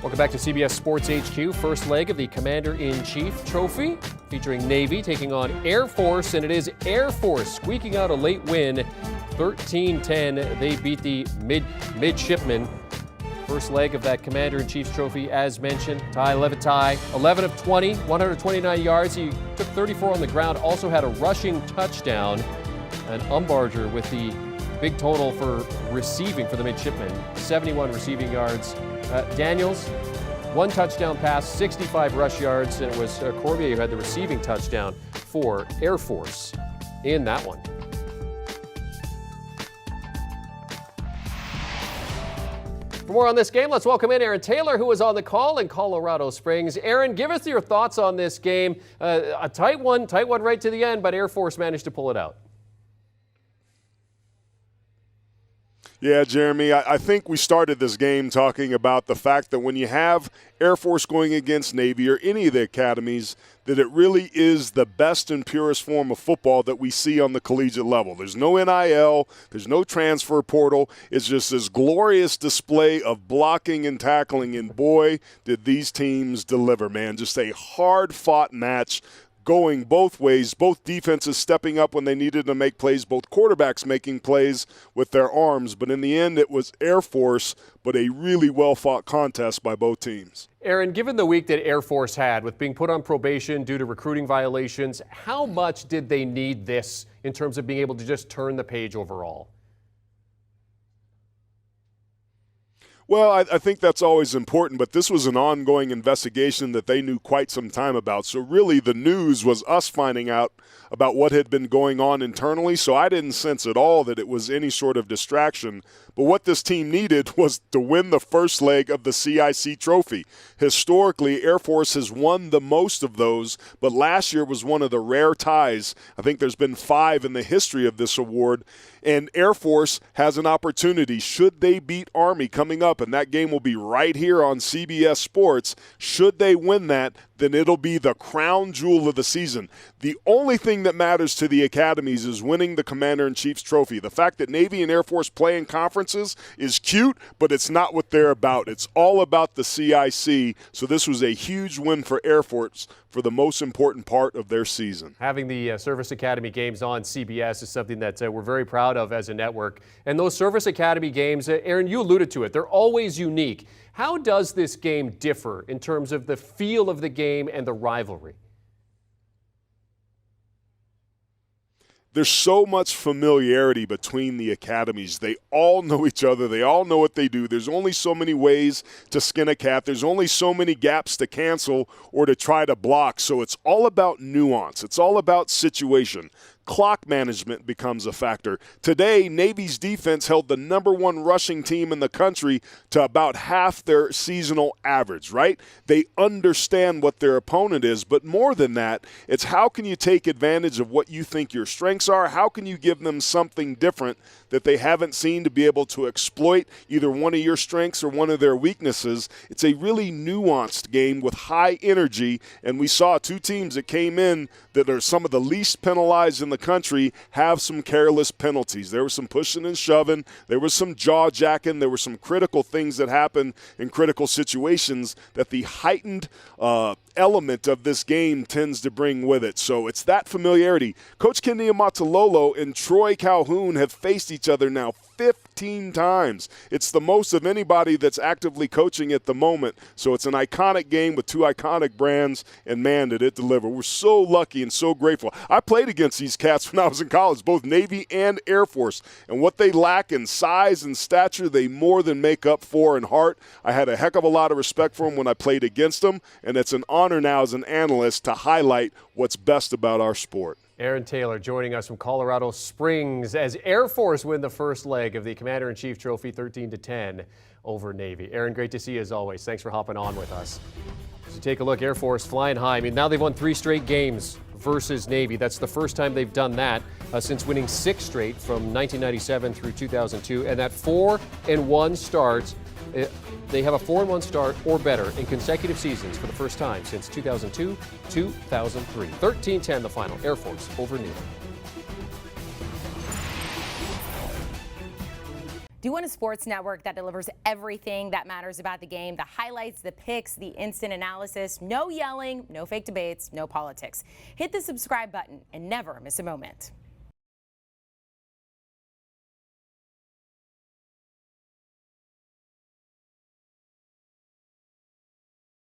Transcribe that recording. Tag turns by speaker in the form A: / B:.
A: Welcome back to CBS Sports HQ. First leg of the Commander-in-Chief Trophy featuring Navy taking on Air Force, and it is Air Force squeaking out a late win, 13-10. They beat the midshipmen. First leg of that Commander-in-Chief's Trophy, as mentioned. 11 of 20, 129 yards. He took 34 on the ground, also had a rushing touchdown. And Umbarger with the big total for receiving for the midshipmen, 71 receiving yards. Daniels, one touchdown pass, 65 rush yards, and it was Cormier who had the receiving touchdown for Air Force in that one. For more on this game, let's welcome in Aaron Taylor, who was on the call in Colorado Springs. Aaron, give us your thoughts on this game. A tight one right to the end, but Air Force managed to pull it out.
B: Yeah, Jeremy, I think we started this game talking about the fact that when you have Air Force going against Navy or any of the academies, that it really is the best and purest form of football that we see on the collegiate level. There's no NIL, there's no transfer portal. It's just this glorious display of blocking and tackling, and boy, did these teams deliver, man. Just a hard-fought match going both ways, both defenses stepping up when they needed to make plays, both quarterbacks making plays with their arms. But in the end, it was Air Force, but a really well-fought contest by both teams.
A: Aaron, given the week that Air Force had with being put on probation due to recruiting violations, how much did they need this in terms of being able to just turn the page overall?
B: Well, I think that's always important, but this was an ongoing investigation that they knew quite some time about. So really the news was us finding out about what had been going on internally, so I didn't sense at all that it was any sort of distraction. But what this team needed was to win the first leg of the CIC trophy. Historically, Air Force has won the most of those, but last year was one of the rare ties. I think there's been 5 in the history of this award, and Air Force has an opportunity. Should they beat Army coming up, and that game will be right here on CBS Sports, should they win that, then it'll be the crown jewel of the season. The only thing that matters to the academies is winning the Commander-in-Chief's trophy. The fact that Navy and Air Force play in conferences is cute, but it's not what they're about. It's all about the CIC, so this was a huge win for Air Force for the most important part of their season.
A: Having the Service Academy games on CBS is something that we're very proud of as a network. And those Service Academy games, Aaron, you alluded to it, they're always unique. How does this game differ in terms of the feel of the game and the rivalry?
B: There's so much familiarity between the academies. They all know each other. They all know what they do. There's only so many ways to skin a cat. There's only so many gaps to cancel or to try to block. So it's all about nuance. It's all about situation. Clock management becomes a factor. Today, Navy's defense held the #1 rushing team in the country to about half their seasonal average, right? They understand what their opponent is, but more than that, it's how can you take advantage of what you think your strengths are? How can you give them something different that they haven't seen to be able to exploit either one of your strengths or one of their weaknesses? It's a really nuanced game with high energy, and we saw 2 teams that came in that are some of the least penalized in the country have some careless penalties. There was some pushing and shoving. There was some jaw-jacking. There were some critical things that happened in critical situations that the heightened element of this game tends to bring with it. So it's that familiarity. Coach Ken Niumatalolo and Troy Calhoun have faced each other now 15 times. It's the most of anybody that's actively coaching at the moment. So it's an iconic game with 2 iconic brands, and man, did it deliver. We're so lucky and so grateful. I played against these cats when I was in college, both Navy and Air Force, and what they lack in size and stature, they more than make up for in heart. I had a heck of a lot of respect for them when I played against them, and it's an honor now as an analyst to highlight what's best about our sport.
A: Aaron Taylor joining us from Colorado Springs as Air Force win the first leg of the Commander-in-Chief Trophy 13-10 over Navy. Aaron, great to see you as always. Thanks for hopping on with us. As you take a look, Air Force flying high. I mean, now they've won 3 straight games versus Navy. That's the first time they've done that since winning 6 straight from 1997 through 2002. And that 4-1 start, they have a 4-1 start or better in consecutive seasons for the first time since 2002, 2003. 13-10 the final. Air Force over Navy.
C: Do you want a sports network that delivers everything that matters about the game? The highlights, the picks, the instant analysis, no yelling, no fake debates, no politics. Hit the subscribe button and never miss a moment.